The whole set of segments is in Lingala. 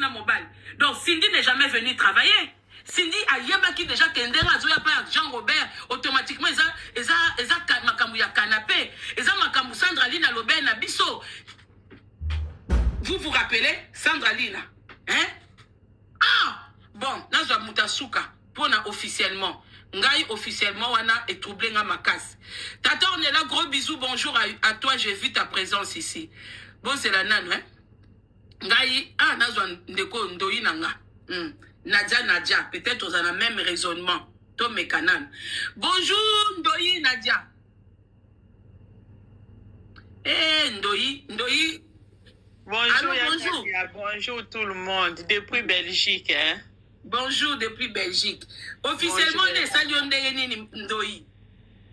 na mobile. Donc Cindy n'est jamais venue travailler. Cindy a yebaki déjà kendera azoya pa Jean Robert automatiquement eza makamu ya canapé, eza makamu Sandra Lina Lobert na biso. Vous vous rappelez Sandra Lina, hein? Ah, bon, nazwa mutasuka pona officiellement. Ngai officiellement wana est troublé nga makas. Tata on est là, gros bisous, bonjour à toi, j'ai vu ta présence ici. Bon c'est la nane, hein? Ngai nazwa ndeko ndoyi nanga. Nadia, peut-être vous avez le même raisonnement. Tom et Kanan. Bonjour Ndoyi Nadia. Ndoyi. Bonjour, allô, bonjour. Bonjour tout le monde, depuis Belgique. Hein? Bonjour depuis Belgique. Officiellement, les salons Ndoyi.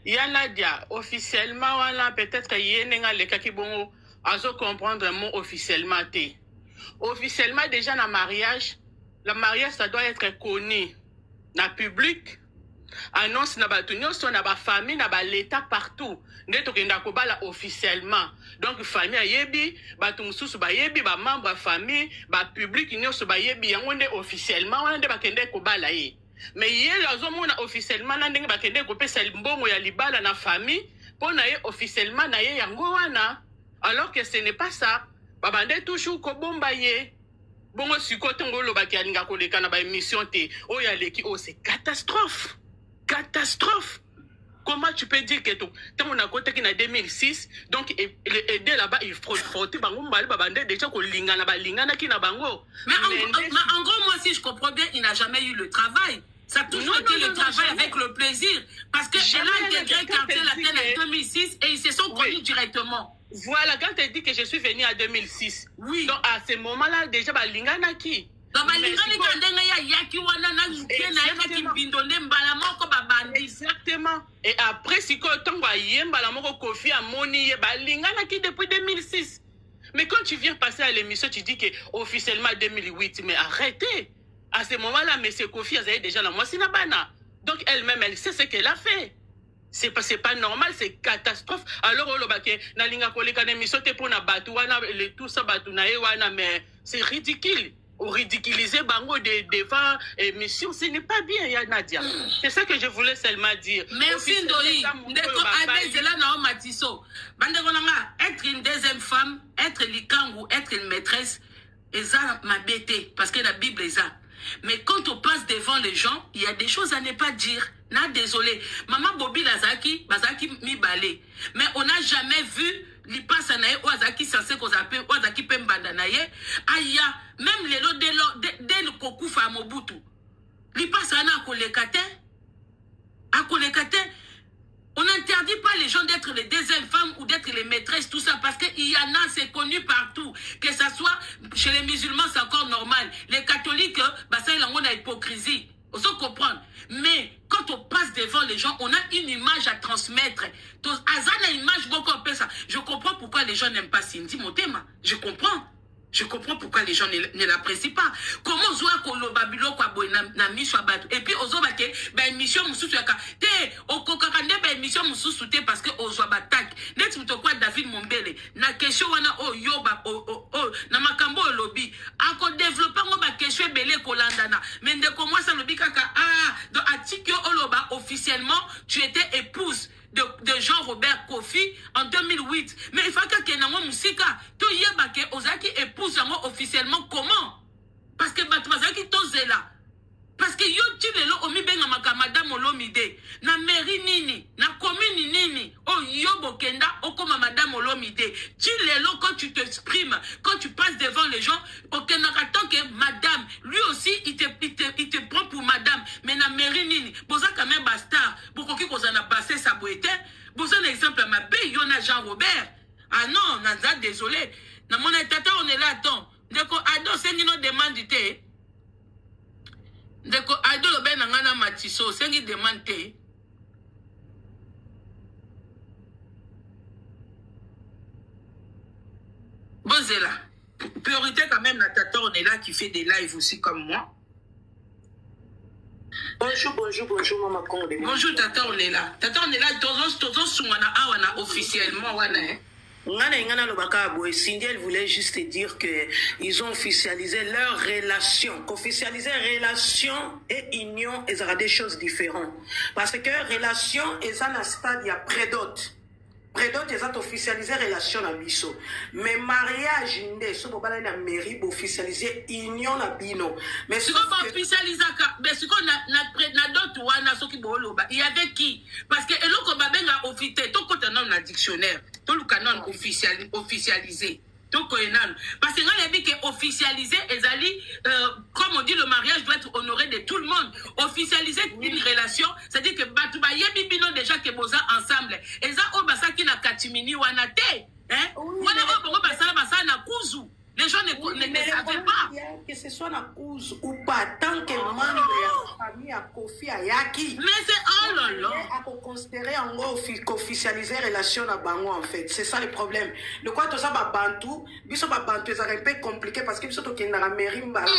Nadia, officiellement, voilà, peut-être qu'il y a des gens qui vont comprendre le mot officiellement. Officiellement, déjà, dans le mariage, ça doit être connu dans le public. Annonce na batunyo so na ba famille na ba l'état partout ndeto kenda ko bala officiellement donc famille yebi batu mususu ba yebi ba membre famille ba public nyonso ba yebi yango nde officiellement wana nde bakende ko bala ye mais ye lazo mona officiellement na ndenge bakende ko pesa mbongo ya libala na famille pona ye officiellement na ye yango wana alors que ce n'est pas ça babande toujours ko bomba ye bongo siko tongo lo bakialinga ko leka na ba émission te o ya leki o c'est catastrophe. Catastrophe. Comment tu peux dire que tout on a côté qui en 2006 donc aider là-bas il faut frotter bango mbali babande déjà ko lingana ba lingana ki na bango. Mais en gros moi aussi je comprends bien il n'a jamais eu le travail. Ça a toujours été le travail avec le plaisir parce que elle a intégré quartier latin en 2006 et ils se sont connus directement. Voilà quand elle dit que je suis venu en 2006. Oui. Donc à ce moment-là déjà ba lingana ki exactement. Et après, si Kofi a moni depuis 2006. Mais quand tu viens passer à l'émission, tu dis que officiellement 2008. Mais arrêtez. À ce moment-là, M. Kofi a déjà la moitié. Donc elle-même, elle sait ce qu'elle a fait. C'est pas normal, c'est catastrophe. Alors, mais c'est ridicule. Ou ridiculiser bango devant émission, ce n'est pas bien, Nadia. C'est ça que je voulais seulement dire. Merci Ndoyi. Être une deuxième femme, être l'ikangou, être une maîtresse, ça m'a bêté, parce que la Bible est ça. Mais quand on passe devant les gens, il y a des choses à ne pas dire. Non, désolé. Maman Bobby Lazaki mi balé. Mais on n'a jamais vu l'ipasa nae oazaki censé qu'on appelle oazaki pembanda nae. Aya, même les lots dès le kokufa à Mobutu. L'ipasa na akolekate. On n'interdit pas les gens d'être les deuxièmes femmes ou d'être les maîtresses, tout ça, parce qu'il y en a, c'est connu partout. Que ça soit chez les musulmans, c'est encore normal. Les catholiques, bah ça, il y a hypocrisie. On se comprend. Mais quand on passe devant les gens, on a une image à transmettre. Je comprends pourquoi les gens n'aiment pas Cindy Motema. Je comprends. Je comprends pourquoi les gens ne l'apprécient pas. Comment on voit qu'on le babilo quoi na mission batu et puis on voit que ben mission mususu yaka te o kokakande ben mission mususu te parce que on voit batak net muto quoi David Mombele na question wana o yoba na makambo lobby ako développer ngo ba question belé kolandana mais ndeko moi ça lobby kaka dans article oloba officiellement tu étais épouse de Jean-Robert Kofi en 2008. Mais il faut que Kenango Musika, to yebake ozaki épouse yango officiellement comment? Parce que Batmazaki tozela. Parce que yo tilelo omi benga madame Olomide na mairie nini na commune nini oh yo bokenda okoma madame Olomide tilelo quand tu t'exprimes quand tu passes devant les gens okenda attend que madame lui aussi il te prend pour madame mais na mairie nini boza quand même bastard bokoki kozana passer sa boete boza un exemple ma be yo na Jean Robert ah non naza désolé na mon tata on est là attends ndeko ado sengino demande te Deko ado lo ben ngana matiso sengi demande Bozela priorité quand même la tata on est là qui fait des lives aussi comme moi. Bonjour maman Congo. Bonjour tata on est là. Tata on est là tozo sungana awana officiellement wana hein. Cindy, elle voulait juste dire qu'ils ont officialisé leur relation. Qu'officialiser relation et union, ils auront des choses différentes. Parce que relation, ils ont un stade, il y a prédote. Prédote, ils ont officialisé relation à biso. Mais mariage, si vous avez la mairie, vous officialisez union à bino. Mais si vous officialisez, mais si vous avez d'autres, il y avait qui? Parce que l'autre a officialisé, tout le monde a dictionnaire, tout le canon officialisé. Parce que quand il dit que officialiser, comme on dit, le mariage doit être honoré de tout le monde. Officialiser une relation, c'est-à-dire que Batouba Yebibino déjà que boza ensemble. Et ça, Obasa qui n'a katimini wanate. Wana Obongo Basala Basala na kuzu. Les gens ne savaient pas. Que ce soit na kuzu ou pas, tant que membre de la famille a Kofi Ayaki. Mais c'est oh là là. À considérer en gros qu'officialiser relation à Bango en fait. C'est ça le problème. Le quoi tout ça va Bantou, biso ba Bantou c'est un peu compliqué parce que biso to kenda la mairie mbala.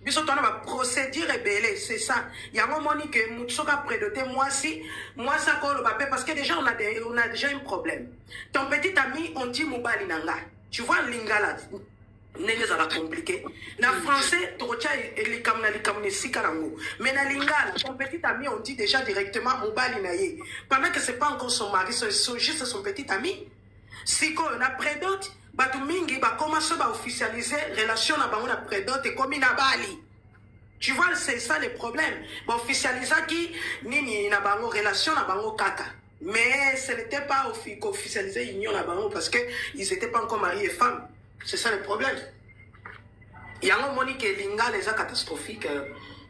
Biso to na ba procédure rebelle, c'est ça. Il y a un moment que mutsoka prédoté moi ça ko le papé parce que déjà on a déjà un problème. Ton petit ami on dit Mobali nanga. Tu vois lingala n'est pas compliqué. Na français, Torocha et les Kamna Sikarango. Mais na lingala, ton petit ami, on dit déjà directement Mobali naye. Pendant que c'est pas encore son mari, c'est juste son petit ami. Si on a prédote, Batu Mingi va commencer à officialiser relation à Bango na prédote et comme il a Bali. Tu vois, c'est ça le problème. Bon, officialiser qui, nini na Bango relation à Bango Kaka. Mais ce n'était pas officialisé union à Bango parce qu'ils n'étaient pas encore mariés et femmes. C'est ça le problème. Il y a un moment que l'Inga les a catastrophiques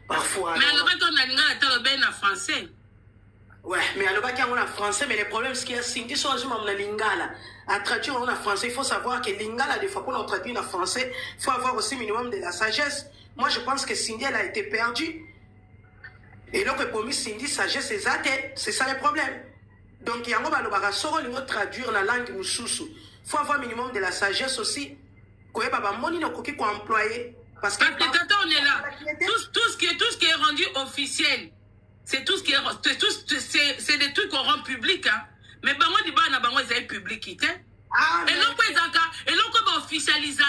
parfois. Mais alors, on a l'Inga en français. Ouais, mais alors, il y a en français, mais le problème, c'est qu'il y a Cindy sur l'Inga. À traduire en français, il faut savoir que l'Inga, des fois qu'on a traduit en français, il faut avoir aussi minimum de la sagesse. Moi, je pense que Cindy, elle a été perdue. Et donc, pour moi, Cindy, sagesse, c'est ça le problème. Donc, il y a un moment où traduire la langue mususu. Il faut avoir minimum de la sagesse aussi. Parce que on est là. Tout ce qui est rendu officiel, c'est tout ce qui est c'est des trucs qu'on rend public. Hein. Mais bango di bana bango est public. Et donc officialiser,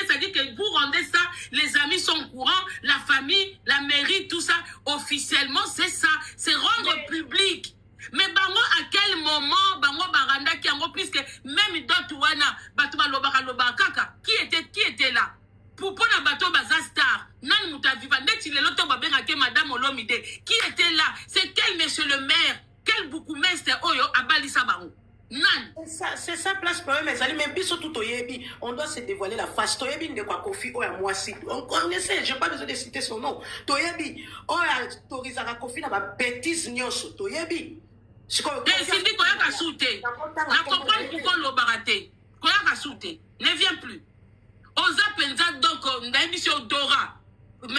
c'est-à-dire que vous rendez ça, les amis sont au courant, la famille, la mairie, tout ça, officiellement, c'est ça, c'est rendre public. Mais bango à quel moment bango baranda qui en puisque même d'autres wana batuba loba kaka qui était là pour na bato baza star nan muta viva ndeti le loto babenga ke madame Olomide qui était là c'est quel monsieur le maire quel bourgmestre oyo abalisa bango nan c'est ça place problème mais biso tout oyebi on doit se dévoiler la face toyebi de quoi Kofi oya moi si on essaie j'ai pas besoin de citer son nom toyebi oya torizaka Kofi na ba bêtise nyonso toyebi. Cindy Koyaka Souté. La comprendre pourquoi l'Obarate. Koyaka Souté. Ne viens plus. Oza Penza, donc, on a émission Dora.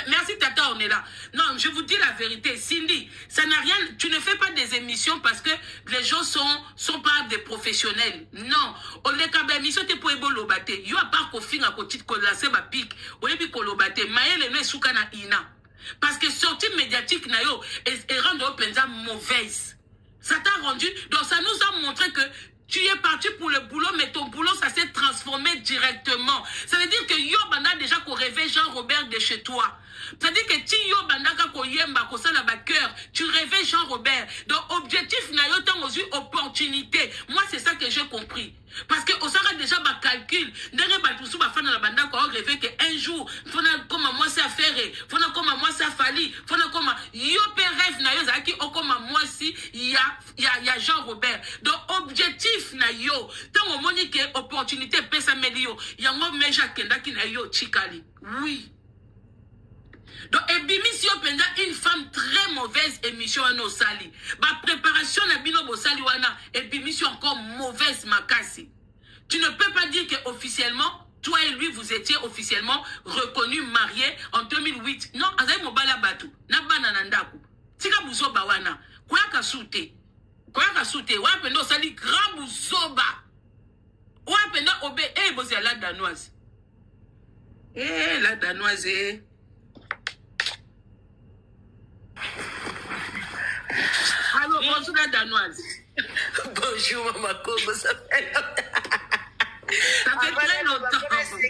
Merci Tata, on est là. Non, je vous dis la vérité. Cindy, ça n'a rien. Tu ne fais pas des émissions parce que les gens sont pas des professionnels. Non. On est quand même émission te pour l'Obate. Yo a pas Kofi na kotite kolase ba pique. Oyebi kolobate. Maëlle ne soukana ina. Parce que sortie médiatique na yo et rendre Penza mauvaise. Ça t'a rendu, donc ça nous a montré que tu es parti pour le boulot, mais ton boulot, ça s'est transformé directement. Ça veut dire que yo banda déjà qu'on rêvait Jean-Robert de chez toi. C'est-à-dire que ti yo banda ko yemba ko sala ba cœur, tu rêvais Jean-Robert. Donc objectif na yo tant aux opportunités. Moi c'est ça que j'ai compris. Parce que on s'arrête déjà ba calcul. Derrière ba tout ba fana la banda ko rêver que un jour fona comme moi ça faire, fona comme moi ça fali, fona comme yo pe rêve na yo zaki o comme moi si il y a Jean-Robert. Donc objectif na yo tant au monique opportunité pesa melio. Yango meja kenda ki na yo chikali. Oui. Donc, Ebimi Penda, une femme très mauvaise émission à nos sali. Ma préparation na bino bo sali wana, Ebimi encore mauvaise makasi. Tu ne peux pas dire que officiellement, toi et lui, vous étiez officiellement reconnus mariés en 2008. Non, azai mobala batu, na bananandaku. Tika buzo bawana, kwaka soute, wapendo sali grand buzoba. Wapendo obe, bozi la danoise. La danoise, Allô, bonjour la danoise. Bonjour. bonjour, Maman Congo. Ça fait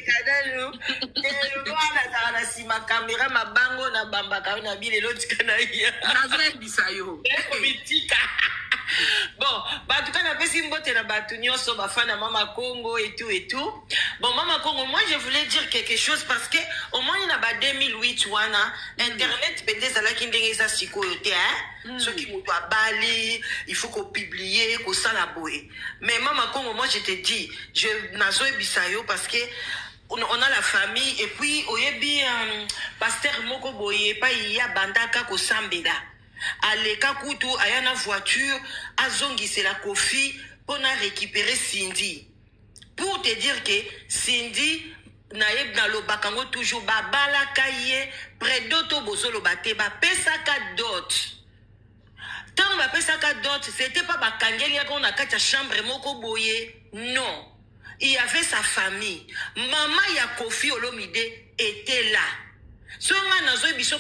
très longtemps. Ma caméra, ma bango, na bambaka, na bile, l'autre canaille. Bon, bah, en tout cas, on a fait une botte na batunio sur ma fan à Maman Congo et tout et tout. Bon, Maman Congo, moi, je voulais dire quelque chose parce que au moins, il y a 2008, Internet, peut-être, ça l'a qui n'est pas si coyoté, hein. Ceux qui m'ont Bali, il faut qu'on publie, qu'on s'en la boue. Mais Maman Congo, moi, je te dis, je n'ai bisayo parce que on a la famille et puis, oyebi, pasteur Moko Boye, pas il y a bandaka ko sambeda. Aleka kutu ayana voiture azongi c'est la Kofi pour récupérer Cindy. Pour te dire que Cindy naïb na lo bakango toujours babala kaye près d'auto bozolo bate ba pesaka dot. Tant ba pesaka dot, c'était pas bakangeli ya kona kacha chambre moko boye. Non. Il y avait sa famille. Maman ya Kofi Olomide était là.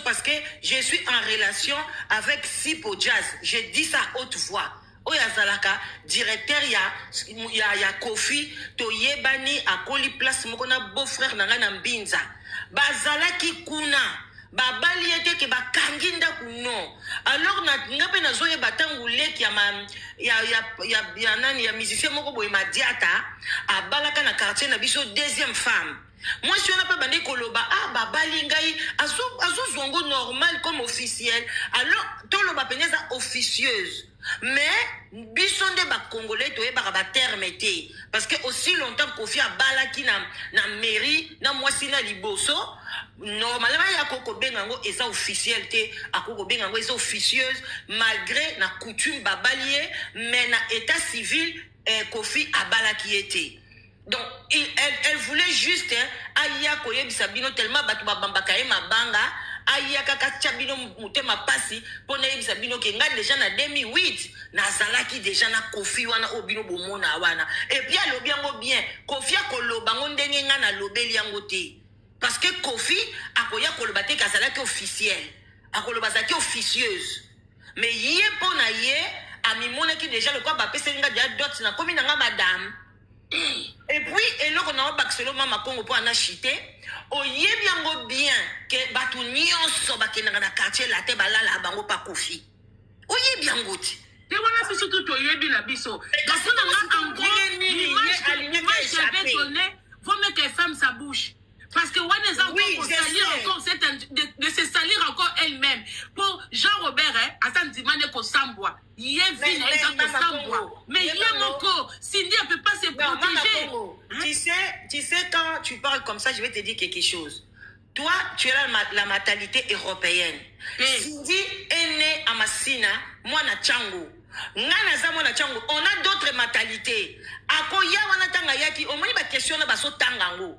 Parce que je suis en relation avec Sipo Jazz. Je dis ça à haute voix. Oyazalaka, directeur ya Kofi, Toyebani, à Koli Place, Mokona, beau-frère Nangana Mbinza. Bazalaki Kuna. Babali était que bakanginda kuno. Alors ngape na zoye batangule ki ya nani ya musicien moko boy madiata a balaka na quartier na biso deuxième femme. Moi si on n'a pas bandé koloba babali ngai azu zongo normal comme officiel. Alors toloba peneza officieuse. Mais bisonde ba congolais toye ba terme té parce que aussi longtemps Kofi a balaki na mairie na mwasi na liboso. Normalement, il y a Koko Bengango et ça officiel, à Koko Bengango et ça officieuse, malgré la coutume babalier, mais na état civil, Kofi Abala qui était. Donc, elle voulait juste, Aya Koye Bisabino tellement Batouba Bambakaye Mabanga, Aya Kaka Chabino Moutema Passi, Pone Bisabino qui est déjà en 2008, Nazalaki déjà na Kofi Wana Obino Bomona Wana. Et puis, elle a bien, Kofi a Kolobango Ndenga na Lobeli Angote. Parce que Kofi a koya kolobate kazalaki officiel, a kolobazaki officieuse. Mais yé pona yé a mimona ki déjà le quoi ba pese nga dia dot na komi nga madame. Et puis eloko na bakseloma Mama Congo po ana chité, o yé biango bien que batu nyonso bakena na quartier la te balala bango pa Kofi. O yé biango ti. Et voilà c'est surtout to yé bi la biso. Donc on a en gros l'image j'avais donné, faut mettre qu'elle ferme sa bouche. Parce que Wane a encore de se salir encore elle-même. Pour Jean-Robert, Hassan Dimane ko Samboa. Il est venu à Samboa. Mais il est mon corps. Cindy ne peut pas se protéger. Tu sais, quand tu parles comme ça, je vais te dire quelque chose. Toi, tu es la mentalité européenne. Cindy est née à Massina, moi na Tchango. On a d'autres mentalités. Akoya wana tanga yaki, on m'a dit question na baso tangango.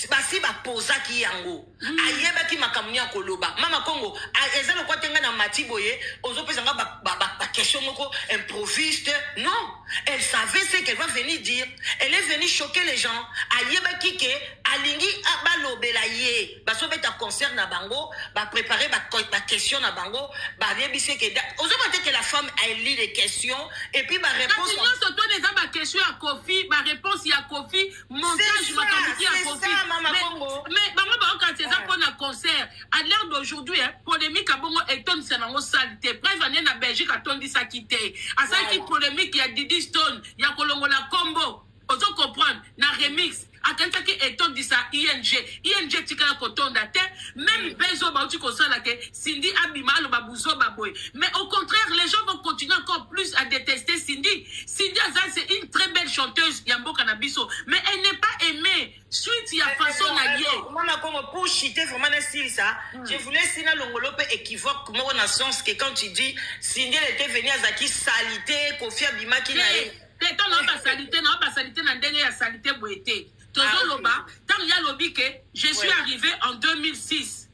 Basi ba posa ki yango ayeba ki makamunya koloba Mama Congo ezalo kwa tenga na matiboye ozo pesa nga ba question moko improviste. Non, elle savait ce qu'elle va venir dire. Elle est venue choquer les gens. Ayeba ki ke alingi abalobela ye baso beta concert na bango ba préparer ba question na bango ba yebise ke ozo peut que la femme elle lit les questions et puis ba réponse non surtout des ba question à Kofi ba réponse ya Kofi montage mathématique à Kofi. Mais quand c'est ça qu'on a concert à l'heure d'aujourd'hui polémique à bongo et Tom Senango salité prévenir na Belgique à Tom dit ça quitté à ça qui polémique il y a Didi Stone il y a Kolongo la combo ozo comprendre na remix à quelqu'un qui est Tom dit ça ING tika koton date même bezo ba uti kosala ke Cindy abima lo babuzo baboy. Mais au contraire les gens vont continuer encore plus à détester Cindy. Cindy Azal c'est une très belle chanteuse Yambo Kanabiso mais elle n'est pas aimée suite il y a façon na yé. Mama Congo pour chiter vraiment un style ça. Je voulais sina longolope équivoque moi dans sens que quand tu dis Cindy elle était venue à Zaki salité Kofi abima qui na Tant non pas salité na ndenge ya salité boité. Tozo loba tant il y a lobby que je suis arrivé en 2006.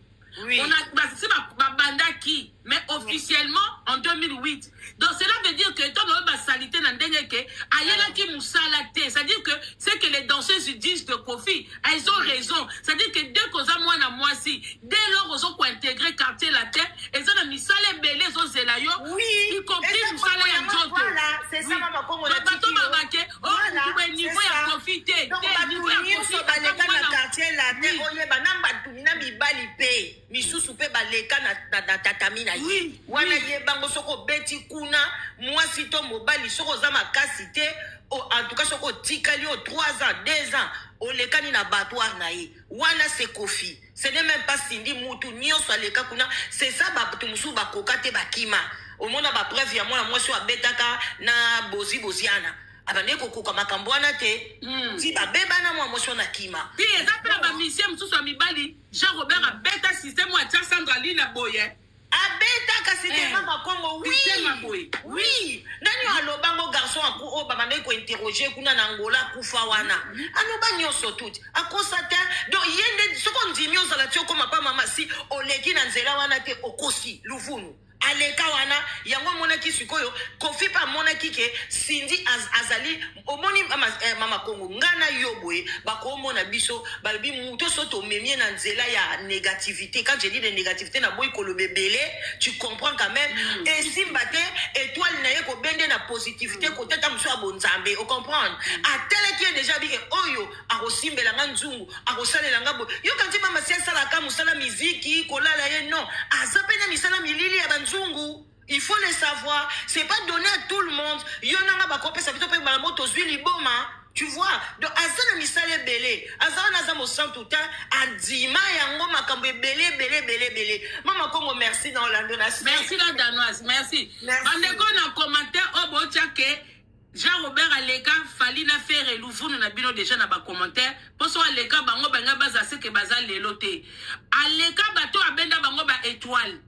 Oui. On a bandaki mais officiellement en 2008. Donc cela veut dire que tant on va salité dans dernier que ayela qui mousalate, c'est-à-dire que c'est que les danseuses disent de Kofi, elles ont raison. C'est-à-dire que dès qu'on a moi na moi si, dès lors on ont intégrer quartier la terre, elles ont mis salé belé zo zelayo, oui, y compris mousalé en joto. Voilà, c'est ça Mama Congo la bateau jamais banamba tumina bibali pe misusu pe baleka na tatami na ye wana ye bango soko beti kuna mwasi to mobali soko za makasi te en tout cas soko tikali o 3 ans 2 ans olekani na battoir na ye wana c'est Kofi ce n'est même pas Cindy mutu nyonso aleka kuna c'est ça bato musu bakoka te bakima omona ba preuve ya mwana mwasi abetaka na boziana abane kokoka makambo wana te ti babebana mwa mwasi na kima ti eza pe ba mission mususu amibali Jean Robert abeta système wa tia Sandra Lina boye abeta kasi Mama Congo oui nani alobango garçon aku o babane ko interroger kuna na Angola kufa wana aloba nyonso tout akosata donc yende soko ndimi ozala tio koma pa mama si oleki na nzela wana te okosi luvunu aleka wana yango monaki sikoyo Kofi pa monaki ke Cindy azali omoni Mama Congo ngana yoboye bakomona biso balbi muto soto memie na nzela ya négativité quand je dis de négativité na boy kolobebele tu comprends quand même et si mbate étoile na ye ko bende na positivité côté ta muso abonzambe o comprendre atele qui est déjà dit oyo akosimbela nzungu akosalela ngabo yo kanti mama siasa la kama musala muziki kolala ye non azapena misala milili ya il faut le savoir, c'est pas donné à tout le monde. Yonanga bakope sa bito pe malamoto zwili boma, tu vois. Donc azana misale belé, azana nazamo santuta, adima yango makambo belé. Mama Congo merci dans la donation. Merci la danoise, merci. Bandeko na commentaire obo tiake Jean Robert Aleka fali na faire luvunu na bino déjà na ba commentaire poso Aleka bango banga baza seke baza lelote. Aleka bato abenda bango ba étoile.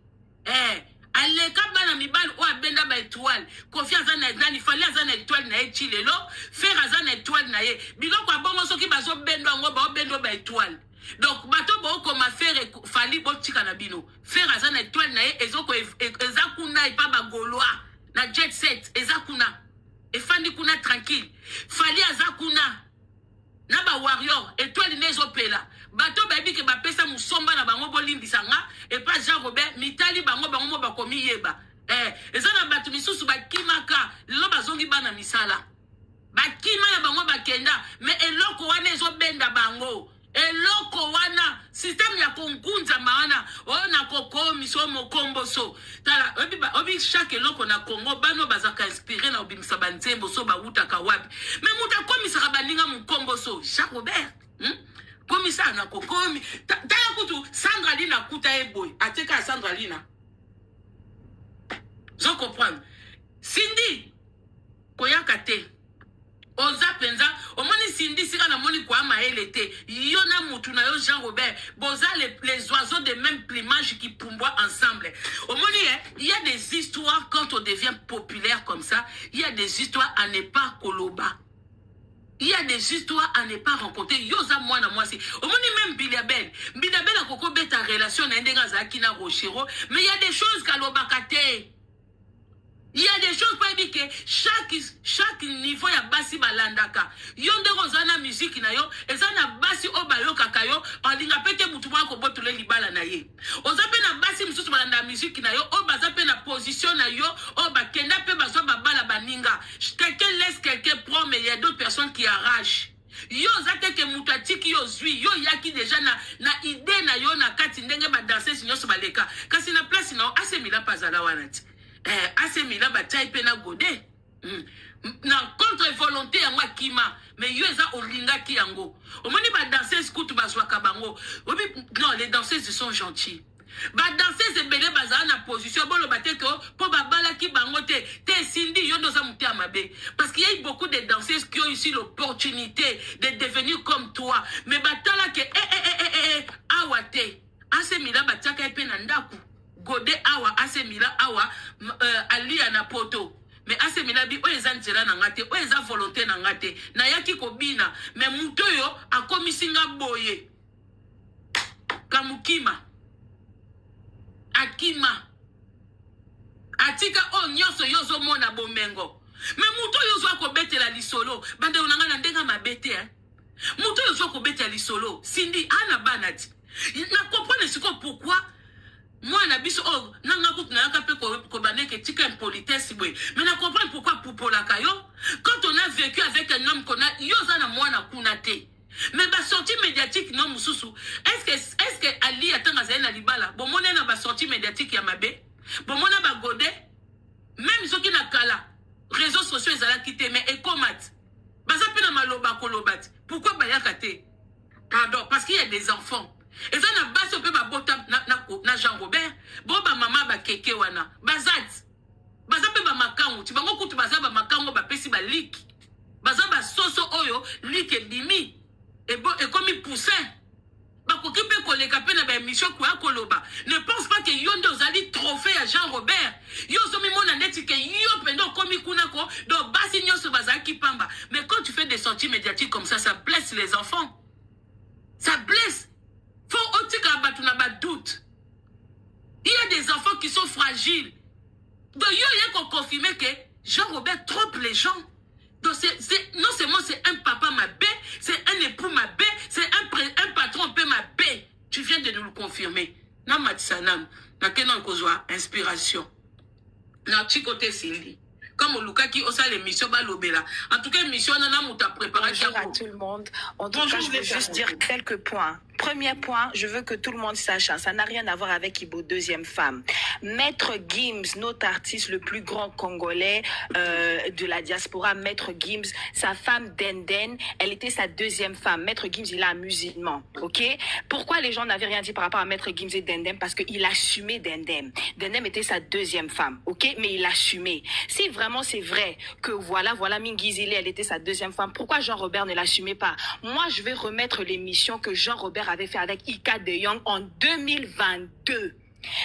Aleka bana mibali o abenda ba étoile confiance na nani fali azana étoile na echilelo faire azana étoile na ye biloko abongo soki bazo bendo ngo ba bendo ba étoile donc bato bo koma faire fali bo tika na bino faire azana étoile na ye ezoko ezakuna ipa ba goloa na jet set ezakuna efandi kuna tranquille fali azakuna na ba warrior étoile nezo pela bato babi ke ba pesa musomba na bango bolimbisa nga et pas Jean Robert mitali bango mo bakomi yeba ezana bato misusu bakimaka lelo bazongi bana misala bakima na bango bakenda mais eloko wana ezo benda bango eloko wana système ya konkunza maana ona kokomi so mokomboso tala obi chaque eloko na Congo bano bazaka inspiré na obimisa banzembo so bauta ka wapi mais muta komisa baninga mokomboso Jean Robert komisa na kokomi tala kutu Sandra Lina kuta eboy ateka Sandra Lina je comprends Cindy koyaka te oza penza omoni Cindy sika na moni kwa maele te yona mutu na yo Jean Robert boza les oiseaux de même plumage qui pumboient ensemble omoni il y a des histoires quand on devient populaire comme ça il y a des histoires à ne pas koloba. Il y a des histoires à ne pas rencontrer. Yoza mwana mwasi. Omoni même Bilabel a koko beta relation na ndenga za kina rochero, mais il y a des choses kalobakate. Il y a des choses pas dit que chaque niveau ya basi balandaka. Yonde rozana musique na yo, ezana basi obayoka kayo, alinga pete mutu mwako botule libala na ye. Ozape na basi mususu balanda musique na yo, obazape na position na yo, obakenda pe bazo babala baninga. Quelqu'un laisse quelqu'un prendre, mais il y a d'autres personnes qui arrachent. Yo zate ke mutatiki yo zui yo yaki déjà na idée na yo na kati ndenge ba danser sinyo so baleka. Kasi na place na AC Milan pazala wanati. AC Milan ba type na godé. Na contre volonté ya ngwa kima mais yo eza olingaki yango. Omoni ba danseuses kutu bazwaka bango. Non, les danseuses sont gentilles. Ba danseuses belé bazala na position bolo bateko po babala ki bango te Cindy yo doza muté amabe parce qu'il y a eu beaucoup de danseuses qui ont eu l'opportunité de devenir comme toi mais batala ke awate AC Milan bataka pe na ndaku godé awa AC Milan awa alia na poto mais AC Milan bi oza nzela na ngate oza volonté na ngate na yaki kobina mais muto yo akomisinga boye kamukima akima atika o nyoso yozo mona bomengo mais muto yozo akobetela lisolo bande unanga na ndenga mabete muto yozo akobetela lisolo Cindy ana banati na comprendre siko pourquoi moi na biso nanga kutu na yaka pe ko baneke tika impolitesse boy mais na comprendre pourquoi popola kayo quand on a vécu avec un homme qu'on a yoza na mwana kuna te Mais ba sortie médiatique non mususu. Est-ce que Ali atanga zaina libala? Bon mona na ba sortie médiatique ya mabe. Bon mona ba godé. Même ceux qui na kala réseaux sociaux ezala kité mais ekomat. Baza pena maloba kolobat. Pourquoi bayakate? Pardon, parce qu'il y a des enfants. Et ça na baso pe ba bota na Jean Robert. Bon ba mama ba keke wana. Bazat. Baza pe ba makango. Tu bango kutu baza ba makango ba pesi ba lik. Baza ba soso oyo lik e dimi. Et bon, et comme il poussait, ne pense pas que Yondo Zali trophée à Jean Robert. Mais quand tu fais des sorties médiatiques comme ça blesse les enfants. Ça blesse. Faut aussi doute. Il y a des enfants qui sont fragiles. Donc, il y a confirmé que Jean Robert trompe les gens. Donc, non seulement c'est un papa ma bé, c'est un époux ma bé, c'est un patron peu ma bé. Tu viens de nous le confirmer. Na matsanam, na kenan kozwa inspiration. Na côté Cindy. Comme Luka qui osa l'émission balobela. En tout cas, l'émission nana mouta préparé. Bonjour à tout le monde. En tout cas, je veux juste dire quelques points. Premier point, je veux que tout le monde sache, ça n'a rien à voir avec Ibo, deuxième femme. Maître Gims, notre artiste le plus grand congolais de la diaspora, Maître Gims, sa femme Denden, elle était sa deuxième femme. Maître Gims, il est un musulman, ok? Pourquoi les gens n'avaient rien dit par rapport à Maître Gims et Denden? Parce qu'il assumait Denden. Denden était sa deuxième femme, ok? Mais il assumait. Si vraiment c'est vrai que voilà, Mingizile, elle était sa deuxième femme, pourquoi Jean-Robert ne l'assumait pas? Moi, je vais remettre l'émission que Jean-Robert avait fait avec Ika De Young en 2022.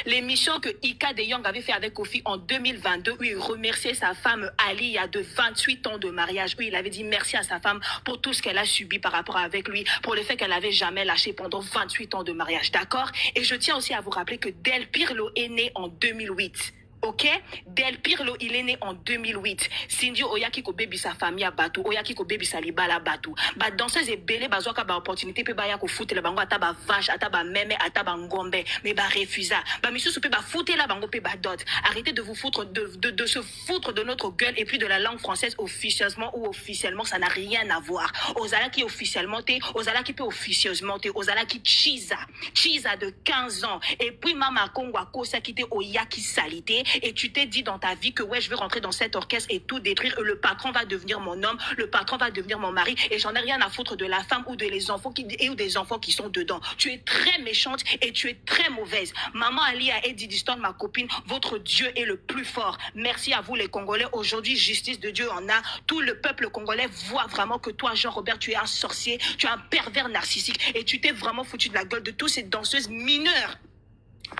L'émission que Ika De Young avait fait avec Kofi en 2022, où il remerciait sa femme Ali à de 28 ans de mariage, où il avait dit merci à sa femme pour tout ce qu'elle a subi par rapport avec lui, pour le fait qu'elle n'avait jamais lâché pendant 28 ans de mariage, d'accord? Et je tiens aussi à vous rappeler que Del Pirlo est né en 2008. Ok? Del Pirlo, il est né en 2008. Cindy Oyaki ko baby sa famille à Batou, Oyaki ko baby sa libala Batou. Ba danseuse et belé bazoka ba opportunité pe ba ya ko foot le bango ataba vache, ataba meme, ataba ngombe, mais ba refusa. Ba monsieur soupe ba fouter la bango pe ba dot. Arrêtez de vous foutre de se foutre de notre gueule et puis de la langue française officieusement ou officiellement, ça n'a rien à voir. Ozala qui officiellement té, Ozala qui peut officieusement té, Ozala qui Chiza de 15 ans et puis Mama Kongwa Kosa qui té Oyaki salité. Et tu t'es dit dans ta vie que ouais, je vais rentrer dans cet orchestre et tout détruire. Le patron va devenir mon homme, le patron va devenir mon mari et j'en ai rien à foutre de la femme ou de les enfants ou des enfants qui sont dedans. Tu es très méchante et tu es très mauvaise. Maman Ali a Eddie Diston, ma copine, votre Dieu est le plus fort. Merci à vous les Congolais. Aujourd'hui, justice de Dieu en a. Tout le peuple congolais voit vraiment que toi, Jean-Robert, tu es un sorcier, tu es un pervers narcissique et tu t'es vraiment foutu de la gueule de toutes ces danseuses mineures.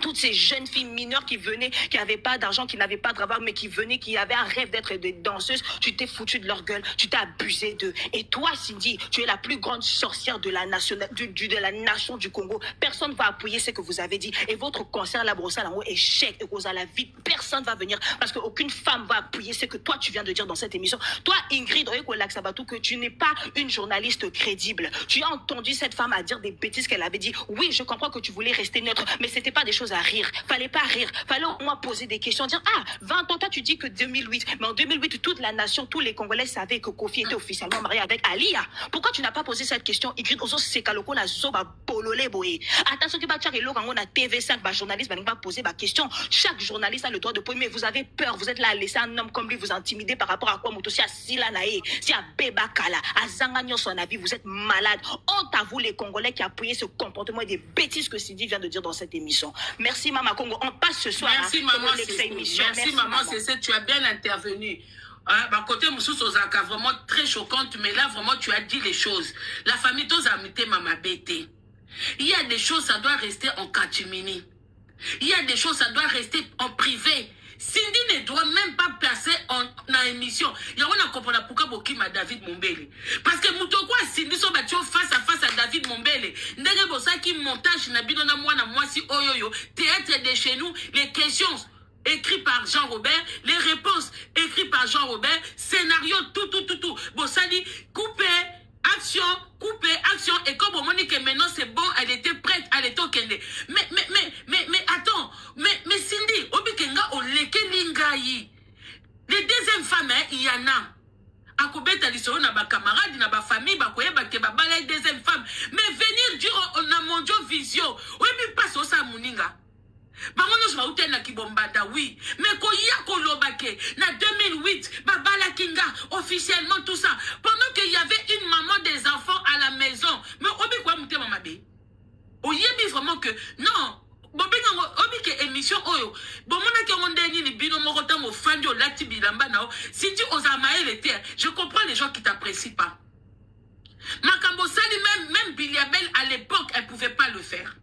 Toutes ces jeunes filles mineures qui venaient, qui n'avaient pas d'argent, qui n'avaient pas de travail, mais qui venaient, qui avaient un rêve d'être des danseuses, tu t'es foutu de leur gueule, tu t'es abusé d'eux. Et toi, Cindy, tu es la plus grande sorcière de la nation, de la nation du Congo. Personne ne va appuyer ce que vous avez dit. Et votre concert, la brossale en haut, échec, et cause à la vie, personne ne va venir, parce qu'aucune femme va appuyer ce que toi, tu viens de dire dans cette émission. Toi, Ingrid Oyekolaksabatou, que tu n'es pas une journaliste crédible. Tu as entendu cette femme à dire des bêtises qu'elle avait dit. Oui, je comprends que tu voulais rester neutre, mais c'était pas des choses à rire. Fallait pas rire. Fallait au moins poser des questions. Dire, 20 ans, toi, tu dis que 2008. Mais en 2008, toute la nation, tous les Congolais savaient que Kofi était officiellement marié avec Alia. Pourquoi tu n'as pas posé cette question? Ingrid, Ozo Sekaloko, la Zoba Bolole Boye. Attention, tu vas dire, on a TV5, bah, journaliste, va poser ma question. Chaque journaliste a le droit de poser, mais vous avez peur. Vous êtes là à laisser un homme comme lui vous intimider par rapport à quoi? Si à Sila Nae, si à Beba Kala, à Zanganyo son avis, vous êtes malade. Honte à vous, les Congolais, qui appuyez ce comportement et des bêtises que Cindy vient de dire dans cette émission. Merci, Maman Congo. On passe ce soir. Merci, Maman. Merci, Maman. C'est tu as bien intervenu. Bah, côté Moussous Ozaka, vraiment très choquante, mais là, vraiment, tu as dit les choses. La famille Tozamité m'a bêté. Il y a des choses, ça doit rester en catimini. Il y a des choses, ça doit rester en privé. Cindy ne doit même pas placer en émission. Il y a un comprendre pourquoi Bokima David Mombele. Parce que Moutoko Cindy sont battus face à face à David Mombele. Ndenge bossa qui montage na bidona moi si oyoyo théâtre de chez nous, les questions écrites par Jean-Robert, les réponses écrites par Jean-Robert, scénario tout. Bossa dit couper action, et comme on dit que maintenant c'est bon, elle était prête, elle était au Kende. Mais attends, mais Cindy, Obikenga o leke lingayi. Les deuxième femmes, il y en a. Akobeta lisoro na ba camarade, na ba famille, ba koyeba ke ba bala deuxième femme. oyebi passe osa muninga bango nyonso bauteli na kibombanda oui mais koya koloba ke na 2008 babalaki nga officiellement tout ça pendant qu'il y avait une maman des enfants à la maison mais obi kwa mutema mabe oyebi vraiment que non bobenga obi ke émission oyo bomona ke ondeni ni bino moko tango fandi o lati bilamba nao si tu oses amaele terre je comprends les gens qui t'apprécient pas Makambo Sali même Biliabel à l'époque elle pouvait pas le faire.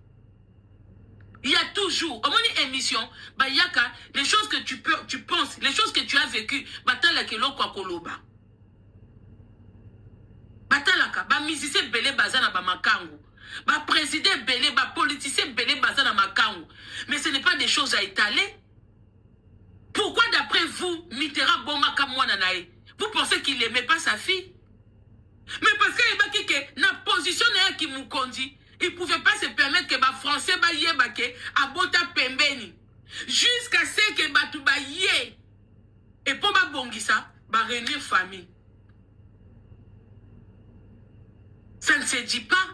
Il y a toujours, au moins une émission, bah yaka, les choses que tu penses, les choses que tu as vécues, batala kelo kwa koloba. Batalaka, ba musicien belé bazana ba makangu, ba président belé, ba politicien belé bazana makangu. Mais ce n'est pas des choses à étaler. Pourquoi d'après vous, Mitterrand Bomaka Mouananae, vous pensez qu'il n'aimait pas sa fille? Mais parce qu'il y a une position qui m'a conduit. Il ne pouvait pas se permettre que les Français à Bota Pembeni. Jusqu'à ce que Batouba yé. Et pour ma bongisa, va réunir famille. Ça ne se dit pas.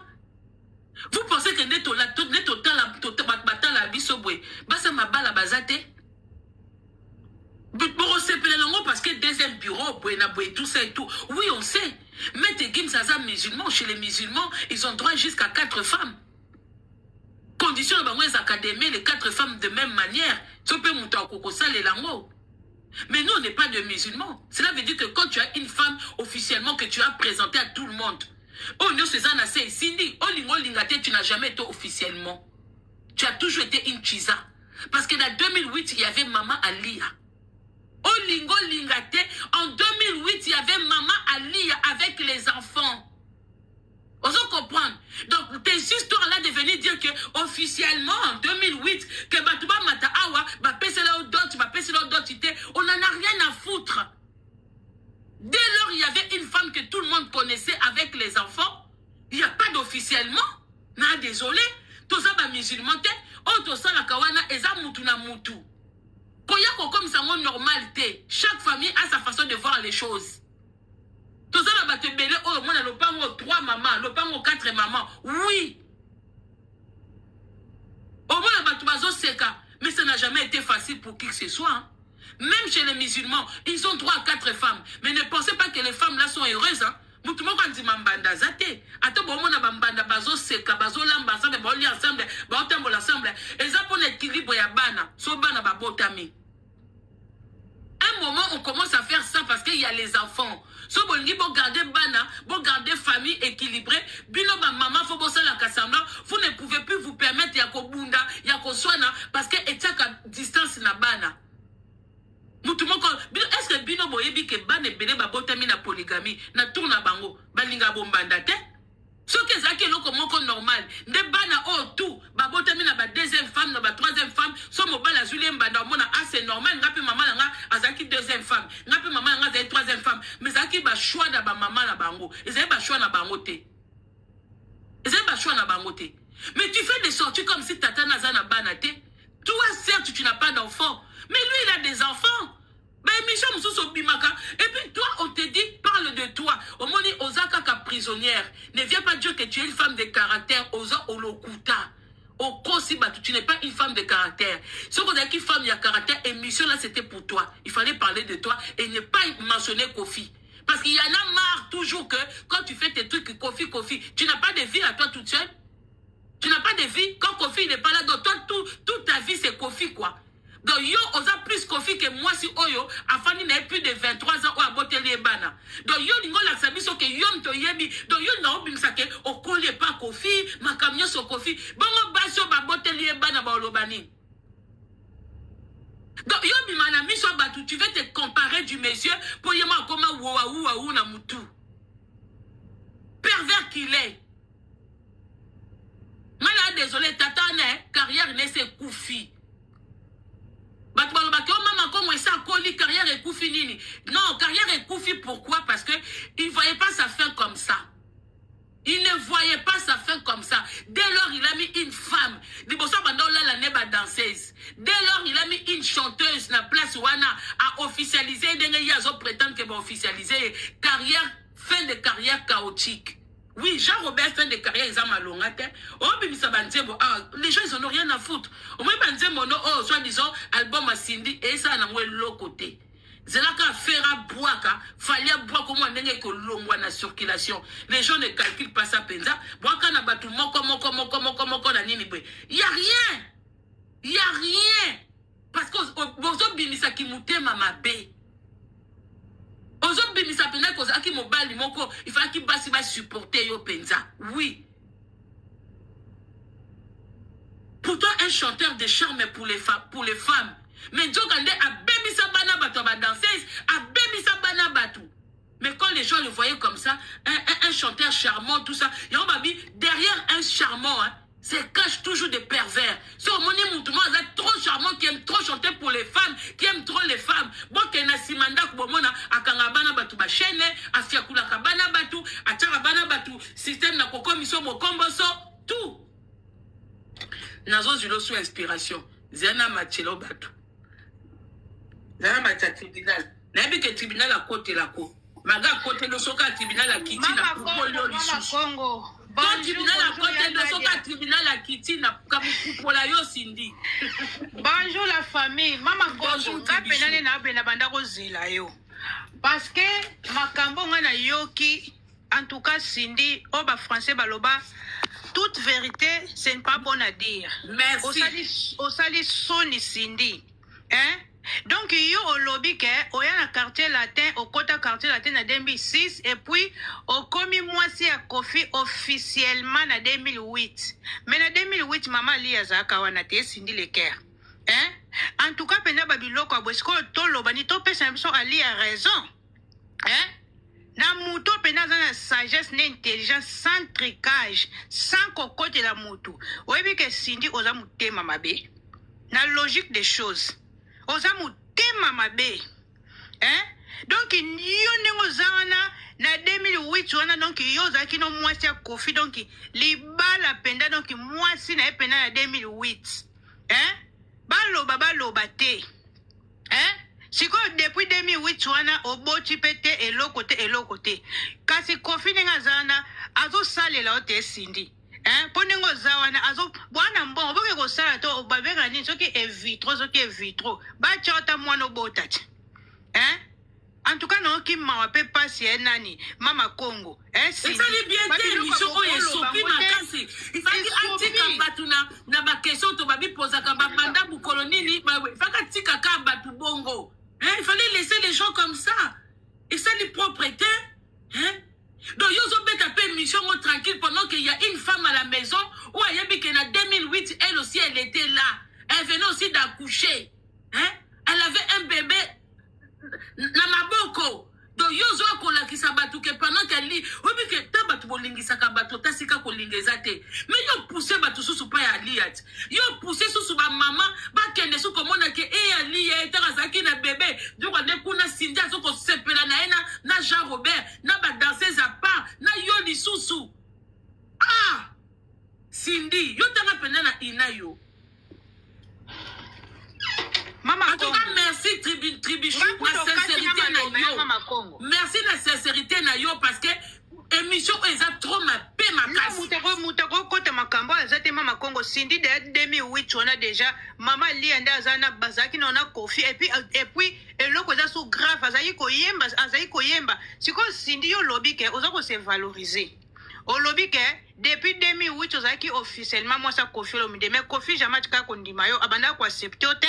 Vous pensez que neto la bisobwe. Basa ma bala bazate. Parce que deuxième bureau, tout ça et tout. Oui, on sait. Mais tes Gims Zaza musulmans, chez les musulmans, ils ont droit jusqu'à 4 femmes. Condition de les académies, les 4 femmes de même manière. Mais nous, on n'est pas de musulmans. Cela veut dire que quand tu as une femme officiellement que tu as présentée à tout le monde, oh, nous, c'est ça, Cindy, tu n'as jamais été officiellement. Tu as toujours été une chisa. Parce que en 2008, il y avait Maman Alia. Olingo Lingate, en 2008, il y avait Maman Alia avec les enfants. Osons comprendre. Donc, tes histoires-là de venir dire que officiellement, en 2008, que Batouba Mataawa, on n'en a rien à foutre. Dès lors, il y avait une femme que tout le monde connaissait avec les enfants. Il n'y a pas d'officiellement. Non, désolé. Tout ça, va musulman. Oh, tout ça, la kawana, eza mutu na mutu. Comme ça, normalité. Chaque famille a sa façon de voir les choses. Tout ça, va te belé, oh, moi, le pango 3 mamans, le pango 4 mamans. Oui. Au moins, la batubazo seka. Mais ça n'a jamais été facile pour qui que ce soit. Hein. Même chez les musulmans, ils ont 3 à 4 femmes. Mais ne pensez pas que les femmes là sont heureuses. Hein. Mutumo quand dit mambanda zate. Ato bon mona bambanda bazo seka, bazo lamba ensemble, boli ensemble, baotambo ensemble. Et ça pour l'équilibre ya bana, so bana babotami. Un moment, on commence à faire ça parce qu'il y a les enfants. So bon garder bana, bon garder famille équilibrée. Bino ba maman faut bosser la kasamba. Vous ne pouvez plus vous permettre yako bunda, yako swana parce que etaka distance na bana. Est-ce que bino boyebi ke bane bele ba botami na polygamie na tourna bango balinga bombanda te? Ce que zaki loko moko normal. De bana oh tout ba botami na ba deuxième femme na ba troisième femme so mobala zuli mbanda mona ah c'est normal ngapi maman nga azaki deuxième femme ngapi maman nga azaki troisième femme mais zaki ba choix na ba maman na bango ezali ba choix na bango te ezali ba choix na bango te mais tu fais des sorties comme si tata naza na bana te. Toi certes tu n'as pas d'enfant mais lui il a des enfants. Et puis toi, on te dit, parle de toi. Au moins, Osaka prisonnière. Ne viens pas dire que tu es une femme de caractère. Osa Olokuta. Au Kosiba, tu n'es pas une femme de caractère. Si on a une femme de caractère, émission là, c'était pour toi. Il fallait parler de toi et ne pas mentionner Kofi. Parce qu'il y en a marre toujours que quand tu fais tes trucs, Kofi, tu n'as pas de vie à toi toute seule. Tu n'as pas de vie. Quand Kofi n'est pas là, donc toi, toute ta vie, c'est Kofi, quoi. Donc, yo, osa plus Kofi que moi, si oyo, afin n'a plus de 23 ans, ou à Botelier Bana. Donc, yo, n'ingo la sabi, so que yom to yebi, donc yo, n'a oubim sa ke, o kolye pas Kofi, ma camion so Kofi, bongo baso ba Botelier Bana ba olobani. Donc, yo, bimana, miso batu, tu veux te comparer du monsieur, pour yema koma ou na mutu. Pervers qu'il est. Mana, désolé, tata, ne, carrière ne se koufi. Carrière est koufi. Non, carrière est koufi, pourquoi? Parce que il ne voyait pas sa fin comme ça. Il ne voyait pas sa fin comme ça. Dès lors, il a mis une femme. Dès lors, il a mis une chanteuse na place wana à officialiser. Il a prétendre que va officialiser carrière, fin de carrière chaotique. Oui, Jean-Robert fin de carrière, ils ont malongate. Oh, les gens, ils n'ont rien à foutre. Au moins, soi-disant, album à Cindy, et ça, on a l'autre côté. C'est là qu'à faire à boire, fallait boire comme on est que l'on voit la circulation. Les gens ne calculent pas ça, penza. Boire quand on a battu, il n'y a rien. Il n'y a rien. Parce que vous avez mis ça qui m'a mabé. Il faut qu'il va supporter yo penza. Oui. Pourtant, un chanteur de charme pour les femmes. Mais Dieu quand a bémi sa bana batou à danseuse, a bémi sa bana batou. Mais quand les gens le voyaient comme ça, un chanteur charmant, tout ça, il y a derrière un charmant, hein, se cache toujours des pervers. C'est au moni moutouma, c'est trop charmant, qui aime trop chanter pour les femmes, qui aime trop les femmes. Bon, qu'il y a simanda kubomona, a kangabana batu ba chaîne, a fiakula kabana batu, a charabana batu, système na koko miso mokomboso, tout. Nazo julo sous inspiration. Zena machelo batu. Zena macha tribunal. Nabi que tribunal a côté la co. Maga côté le soka tribunal a kiti na kupolio Congo. Quand tribunal a côté le soka tribunal a kiti na kupola yo Cindy. Bonjour la famille. Mama Congo. Kapenane na bena banda kozela yo. Parce que makambo ngana yoki en tout cas Cindy oba français baloba. Toute vérité, ce n'est pas bon à dire. Merci. Au sali soni Cindy. Hein? Donc, il y a au lobby qui est au quartier latin, au côté quartier latin en 2006, et puis au commis moisi à Kofi officiellement en 2008. Mais en 2008, maman li azaka wanate Cindy Leker. Hein? En tout cas, pena babilo kwa bwesko to lobani to pesa mso ali a raison. Hein? Na muto pena zana sagesse na intelligence sans tricage, sans cocotte la mutu. Oyebi ke Cindy oza mutema mabe. Na logique des choses. Oza mutema mabe. Hein? Donc yo nengo zana na 2008 wana donc yo zaki no mwasi ya Kofi donc libala penda donc mwasi na penda na 2008. Hein? Baloba te. Hein? Si depuis 2008 wana oboti pete eloko te. Kasi Kofi nenga zana azo salela ote Cindy. Hein? Ponengo zawana azo bwana mbongo boke ko sala to obabeka ni soki evitro ba chota mwana obotati. Hein? En tout cas non ki mawape pasi nani Mama Congo. Cindy. Ça li bien te mission oyo sopi makasi. Ifaki atika batu na ba question to babi posa ka banda bu kolonini ba faka tika ka batu bongo. Hein? Il fallait laisser les gens comme ça. Et ça, les propriétés. Hein? Donc, ils ont fait une mission tranquille pendant qu'il y a une femme à la maison où il y a en 2008, elle aussi, elle était là. Elle venait aussi d'accoucher. Hein? Elle avait un bébé. Namaboko. Donc, ils ont qui s'abattu pendant qu'elle lit. Oui, mais que tabatu bolingi sakabato, tasika kolingezate. Mais ils ont poussé batu sous pas à liat. Ils ont poussé sous ma maman, bakende sous comme on a que à liat, tarazaki na bébé. Donc, on a kuna Cindy, à ce qu'on s'appelle na Jean-Robert, na ba danseuse à part, na yoli sous. Ah! Cindy, yo tanga penana inayo. Mama en tout cas, merci Tribichou, la sincérité na yo. Merci la sincérité na yo parce que émission est trop ma paix ma casse. Moutero kote makambo azate Mama Congo Cindy de 2008 on a déjà maman lienda azana bazaki na ona Kofi et puis eloko za sous grave azaki koyemba siko Cindy yo lobby ke ozako se valoriser. Au lobby ke depuis 2008 ozaki officiellement moi ça Kofi lo mais Kofi jamais tika kondima yo abanda ko accepter ote.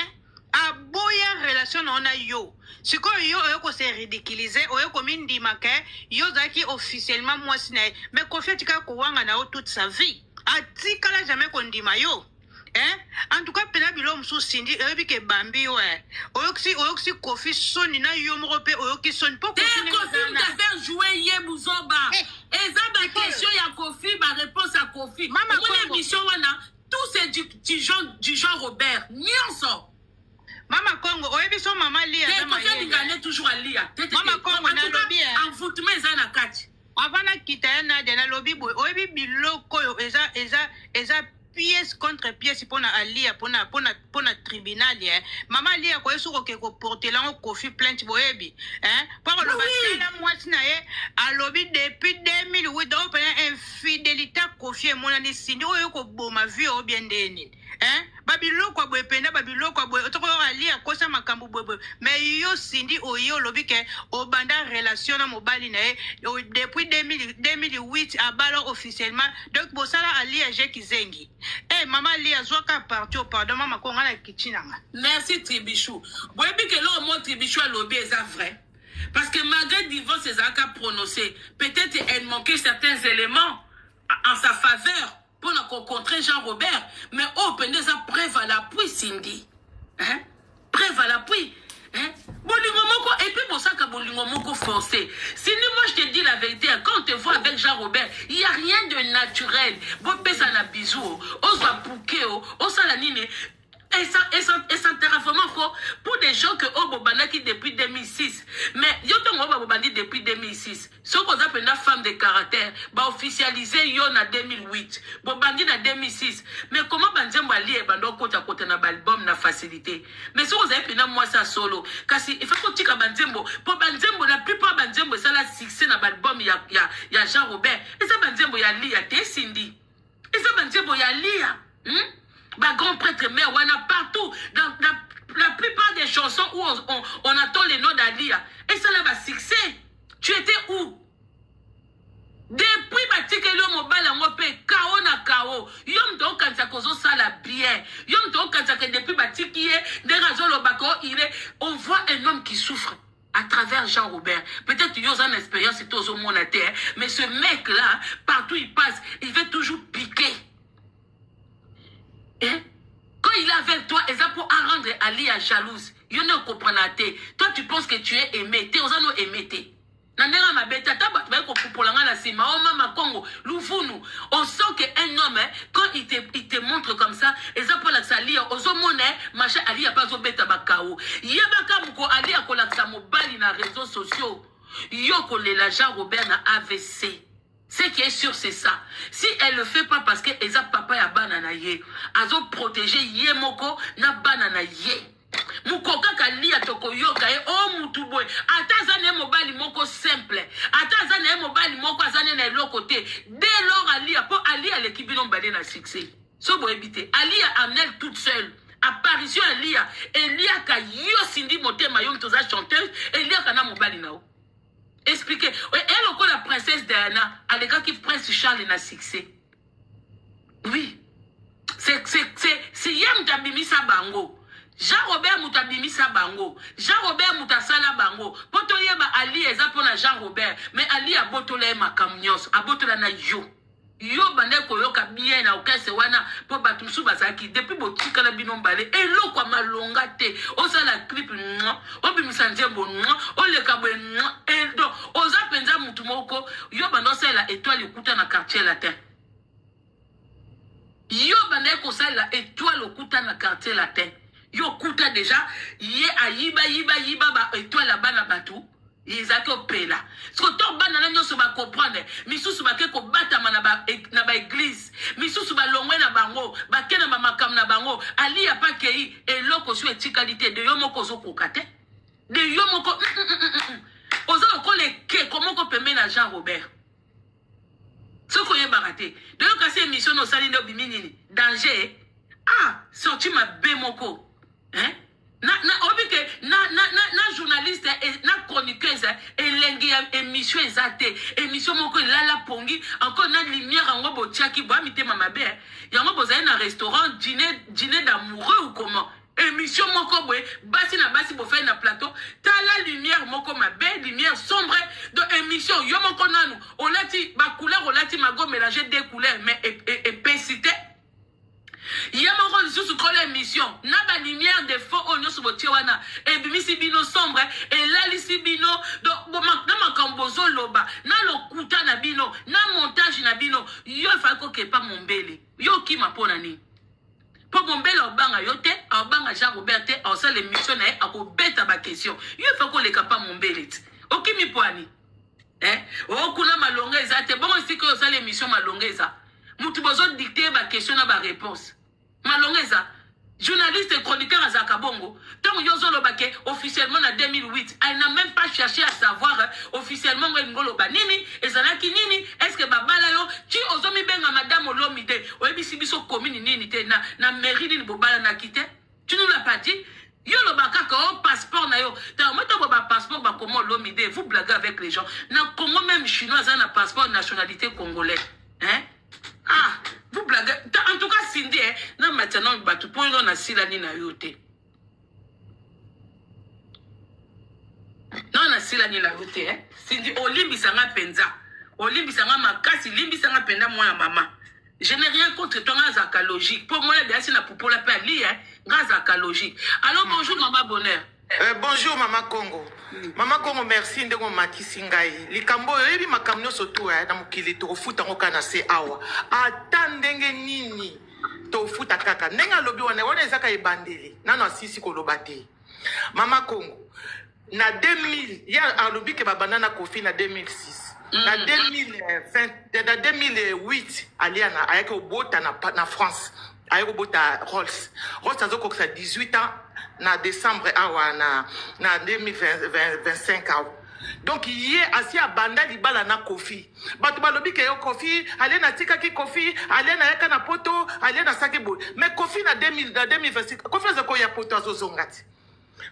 A boya relation on a yo. Si quoi yo ko se ridiculiser, ko mindima ke yo zaki officiellement moi sina. Mais Kofi tika ko wanga na toute sa vie. A tikala jamais kondima yo. Hein? En tout cas pena bilo mso Cindy ebi ke bambi yo oyoksi Kofi soni na yo mrope oyoki soni po Kofi na faire jouer ye buzoba. Eza ba question ya Kofi ba réponse à Kofi. Mama Congo émission wana tout c'est du genre Robert. Nyonso. Mama Congo, oyebi so mama lia na maye. Ngane toujours à lia. Mama Congo na lobby envoûtement eza na kati. Avana kita na de na lobby boy. Oyebi biloko yo eza pièce contre pièce pour alia pour tribunal hein maman alia ko eso ko porter la Kofi plainte boyebi hein pour le batela mwasi na ye alobi depuis 2008 donc infidélité Kofi mon ani sindi oyo ko boma vie o bien ndeni hein babilo kwa boye penda babilo kwa boye otoko alia kosa makambu boye mais yo sindi oyo lobi ke obanda relation na mobali na ye depuis 2008 abalo officiellement donc bosala alia je kizengi maman alia zoka parti au pardon maman ko ngala kichinanga. Merci Tribichou. Boyebi ke lo mo Tribichou alobi est vrai parce que malgré divorce ces cas prononcé peut-être elle manquait certains éléments en sa faveur pour la rencontrer Jean-Robert mais pendant ça preuve à l'appui Cindy hein preuve à l'appui hein et puis pour ça que Bolingo Moko forcé. Sinon moi je te dis la vérité, quand on te voit avec Jean-Robert, il n'y a rien de naturel. Bon pesa na bisou, on soit pouké, on soit la nine. Et ça terraformant pour des gens que Bobanaki depuis 2006. Mais yo ton Bobandi depuis 2006. Ce qu'on appelle une femme de caractère, bah officialisé yo na 2008. Bobandi na 2006. Mais comment Banzembo ali et bando côté à côté na album na facilité. Mais ce qu'on appelle moi ça solo. Parce il faut qu'on tique à Banzembo. Pour Banzembo la plupart Banzembo ça la succès na album ya Jean-Robert. Et ça Banzembo ya li ya te Cindy. Et ça Banzembo ya li ya. Bah, grand prêtre mère, on a partout, dans la plupart des chansons où on attend les noms d'Alia. Et ça là, bah, succès. Tu étais où? Depuis, bah, tu que l'homme au bal, on peut KO na KO. Yom to kanza kozo sala bien. Yom to kanza que depuis, bah, tu qui est, des raisons le bako, on voit un homme qui souffre. À travers Jean-Robert. Peut-être qu'il y a une expérience, c'est au monde à terre. Mais ce mec-là, partout il passe, il veut toujours piquer. Hein? Quand il est avec toi, et ça pour rendre Alia jalouse, il ne comprend pas. Toi, tu penses que tu es aimé. Tu es aux aimé. On sent qu'un homme, quand il te montre comme ça, et ça pour la salir, aux hommes, machin, Ali a pas au bêta bakao. Yabaka mko Ali a kolaksa mobali na réseaux sociaux. Yoko le la Jean-Robert na AVC. Ce qui est sûr, c'est ça. Si elle ne le fait pas parce que Eza papa ya banana ye, azo protéger ye moko na banana ye. Mukoka kali ya toko yoka ye o mutuboy. Ata zane mobali moko simple. Ata zane mobali moko azane na lo côté. Dès lors Ali po Ali a l'équipe non balé na succès. So bo éviter. Ali a amené toute seule. Apparition Elia. Elia ka yo sindi motema yo mtoza chanteuse. Elia kana mobali nao. Expliquez. Elle encore la princesse Diana, à l'écart qui prince Charles n'a succès. Oui. C'est Yam Tabimi Sabango. Jean-Robert Moutabimi Sabango. Jean-Robert Moutasala Bango. Potoye ba Ali ezapona Jean-Robert. Mais Ali a botole ma kamnyos. A botole na yo. Yo bande koyoka bien na okese wana po batumsu basaki depuis botika la binombale et lo kwa malonga te o sala clip o bimisa nzembo o le kabwe et donc oza penza mutu moko yo bando sala étoile okuta na quartier latin yo bande ko sala étoile okuta na quartier latin yo kuta déjà ye ayiba ba étoile la bana batu Isaac opela. Ce que ton banana nyoso ba comprendre. Misusu ba ke ko bata na ba église. Misusu ba longwe na bango, ba kena ba makam na bango. Ali ya pa kei eloko su etikalité de yo moko zo kokate. De yo moko ozo ko le ke comment ko pembe na Jean-Robert. Ce ko ye baraté. De yo kase émission no sali no biminini. Danger. Ah, sorti ma be moko. Hein? Na journaliste na chroniqueuse elengi émission ezate émission moko lala pongi encore na lumière en robo tiaki bo mitema mabe yango bozali na restaurant dîner d'amoureux ou comment émission moko boy basi na basi bo fait na plateau ta la lumière moko mabe lumière sombre de émission yo moko nanu on lati ba couleur on lati mago mélanger deux couleurs mais épaissité. Il y a mon sous l'émission. Na ba lumière de faux on sur votre wana. Et bimisi bino sombre. Et là lisi bino. Donc na makambozo loba. Na lokuta na bino. Na montage na bino. Yo fako ke pa mombele. Yo ki mapona ni. Po mombele obanga yote. Obanga Jean-Robert te. En ça l'émission na ako beta ba question. Yo fako le kapa mombele. Oki mi poani. O kuna malonga ezate. Bon si que ça l'émission malonga eza. mutu bozo dicter ba question na ba réponse malongeza journaliste et chroniqueur à Zakabongo. Tant que Yozo Lobake, officiellement en 2008, elle n'a même pas cherché à savoir officiellement où Ngolo Banini, et Zanaki Nini, est-ce que Babalayo, tu ozomi benga madame Olomide, ou ebisibiso commune nini, na mairie ni Bobala na quitté, tu nous l'as pas dit? Yo Lobaka, quand passeport na yo, t'as un passeport, bah comment Olomide, vous blaguez avec les gens, na comment même chinois a un passeport de nationalité congolais, hein? Ah, vous blaguez. En tout cas, Cindy, non, maintenant, tu peux y aller silani na yote. Non, na silani la yote, hein. Cindy, olimbi sanga penza. Olimbi sanga makasi, limbi sanga penda moi maman. Je n'ai rien contre toi, ngazaka logique. Pour moi, bien, c'est la poupo la paix, hein. Ngazaka logique. Alors, bonjour, maman Bonheur. Bonjour Maman Congo. Maman Congo, merci ndeko matisi ngai. Likambo yebi makamno soto ya na mukili to futa ngoka na se awa. Ata ndenge nini to futa kaka. Ndenga lobi wana ezaka ebandeli. Nano asisi ko lobate. Maman Congo. Na 2000, ya alobi ke babana Kofi na 2006. Na 2020, na 2008 aliana ayake obota na France. Ayake obota Rolls. Rolls azoko sa 18 ans. Na décembre awa na 2025 awa. Donc hier asi abanda libala na Kofi. Batu balobi ke yo Kofi, ale na tika ki Kofi, ale na yaka na poto, ale na saki bo. Mais Kofi na 2026, Kofi azako ya poto azozonga ti.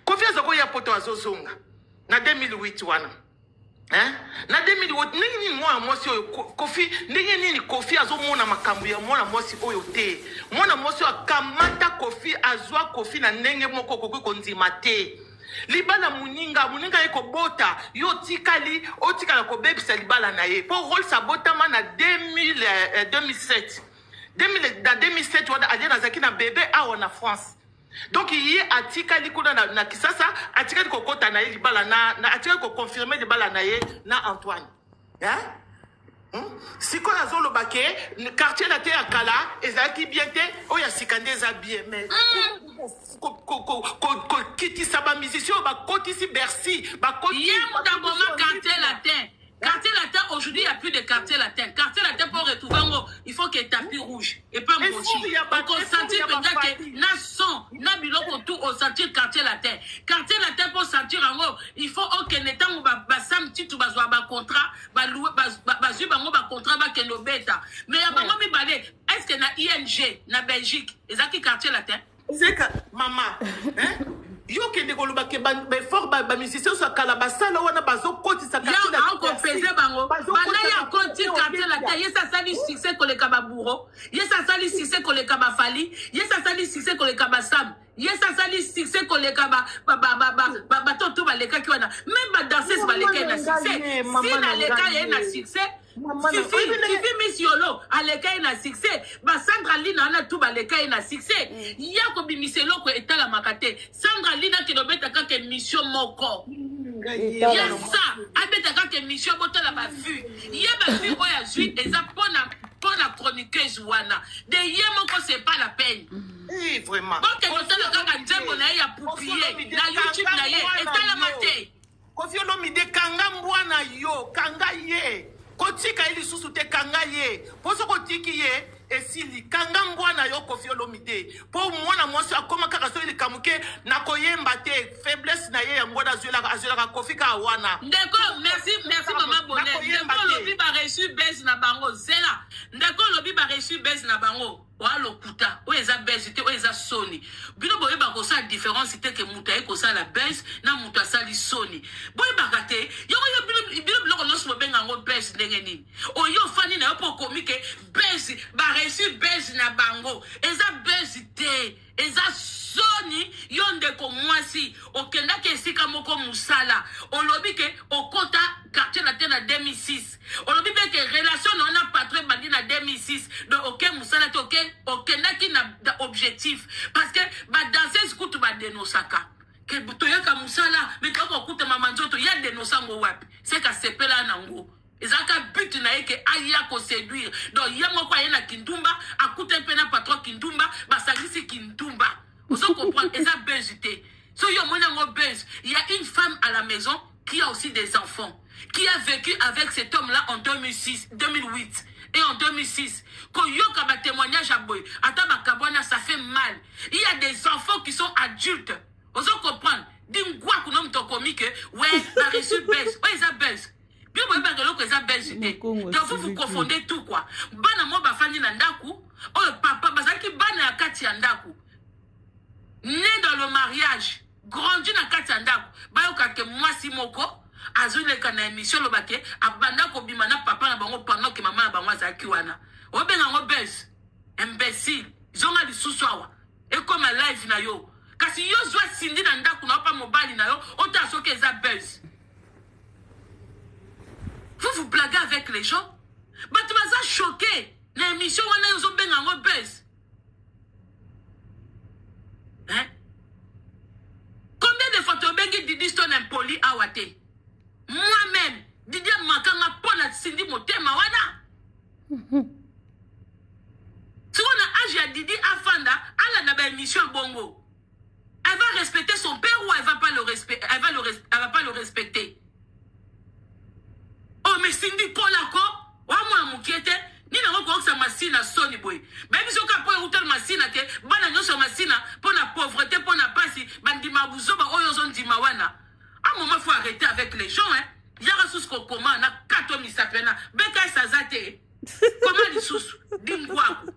Kofi azako ya poto azozonga. Na 2008 wana. Hein? Na 2008 nini mwa mosi oyo Kofi nini Kofi azomona makambo ya mwana mosi oyo te. Mwana mosi akamata Kofi azwa Kofi na ndenge moko kokoko nzima te. Libala muninga eko bota yo tikali otikala ko bebisa libala na ye. Po rôle sabota na 2007. 2007 wada aliena zaki na bébé awa na France. Donc il y a atikali kuna na kisasa atikali ko kota na ye libala na atikali ko confirmer libala na ye na Antoine. Hein? Siko azolo bake quartier la terre kala ezaki bien te oya sikande za bien mais kiti saba musicien ba koti si Bercy ba koti quartier latin. Quartier latin, aujourd'hui, il n'y a plus de quartier latin. Quartier latin, pour retrouver un mot, il faut qu'il y ait tapis rouge. Et pas un mochi. Donc, on sentit peut-être que na son, na biloko autour, on sentit quartier latin. Quartier latin, pour sentir un mot, il faut aucun état où basam titu bazwa ba contrat, baloué, bazu bango ba contrat, ba keno beta. Mais il y a pas mi balé. Est-ce que na ING, na Belgique, ils ont qui quartier latin? C'est que, maman, hein? Yo kende koloba ke ba fort ba musicien so kala basala wana bazo koti sa quartier la ya ko pese bango bana ya koti quartier la ta yesa sali succès ko le kababuro yesa sali succès ko le kabafali yesa sali succès ko le kabasam yesa sali succès ko le kaba ba toto ba le ka kiwana même ba danseuse ba le ka na succès si na le ka ya na succès Fifi Miss Yolo, aleka ina succès. Ba Sandra Lina na tout baleka ina succès. Yako bimiselo ko etala makate. Sandra Lina ki dobeta kake mission moko. Yesa, abeta kake mission botala ba vu. Yeba vu oya zui eza pona chroniqueuse wana. De yemoko c'est pas la peine. Oui, vraiment. Bon que botala kaka nzembo na ya poupier na YouTube na ye etala mate. Kofi Olomide kanga mbwana yo, kanga ye. Kotika ili susu te kanga ye. Poso kotiki ye esili kanga mbwana yo Kofi Olomide. Po mwana mwasi akoma kaka so ili kamuke na koyemba te faiblesse na ye ya mbwana azwela Kofi ka wana. Ndeko, merci maman Bonnet. Ndeko lobi ba reçu base na bango zela. Ndeko lobi ba reçu base na bango. Wa lokuta, o eza base te o eza soni. Bino boye ba ko sa différence te ke muta e ko sa la base na muta sali soni. Boye ba kate, yo bino bloko no so benga ngo base ndenge nini. O yo fani na yo po komike base ba reçu base na bango. Eza base te, eza soni yonde ko mwasi okenda ke sika moko musala. Olobi ke okota quartier la tena 2006. Olobi be ke relation na na patron bandi na 2006. Donc OK musala te OK okenda ki na objectif parce que ba danseuse kutu ba denosaka. Que toyaka musala mais kako kuta mama nzoto ya denosango wapi. C'est ka sepela nango. Ezaka but na yeke aya ko séduire. Donc yemo kwa yena kindumba akute pena patron kindumba basangisi kindumba. Vous comprenez, et ça buzzité. So yo mona ngo buzz. Il y a une femme à la maison qui a aussi des enfants, qui a vécu avec cet homme-là en 2006, 2008. et en 2006. Koyoka ba témoignage à boy. Ata ba kabwana, ça fait mal. Il y a des enfants qui sont adultes. Vous comprenez? Dingwa kunom to comique. Ouais, la reçu baisse. Ouais, ça baisse. Bien vous avez que ça baisse. Donc vous confondez tout quoi. Bana mo ba fani na ndaku. Oh papa bazaki bana ya kati ya ndaku. Né dans le mariage, grandi na kati ya ndaku. Bayoka ke mwasi moko. Azule kana émission lo bake abanda ko bimana papa na bango pendant que maman na bango azaki wana. Obenga ngo bes imbécile zonga lisusu awa et comme live na yo kasi yo zwa sindi na ndaku na pa mobali na yo ota soke eza bes. Vous blaguez avec les gens? Batu baza choqué na émission wana yo zobenga ngo bes. Hein? Combien de fois to bengi Didi Stone impoli awate? Moi-même, Didier Makanga pona Cindy Motema wana. Si on a âge à Didi Afanda, elle a une mission bongo. Elle va respecter son père ou elle va pas le respecter? Elle va pas le respecter. Oh mais Cindy Kolako, wa moi mukete, ni na ko sa masina soni boy. Même si on ka hotel masina ke, bana nyoso masina pona pauvreté pona pasi, bandima buzoba oyo ndima wana. À un moment, il faut arrêter avec les gens, hein. Il y a ressources qu'on commande, on a 4 misapena. Beka Sazate. Comment les sous? Dingwaku.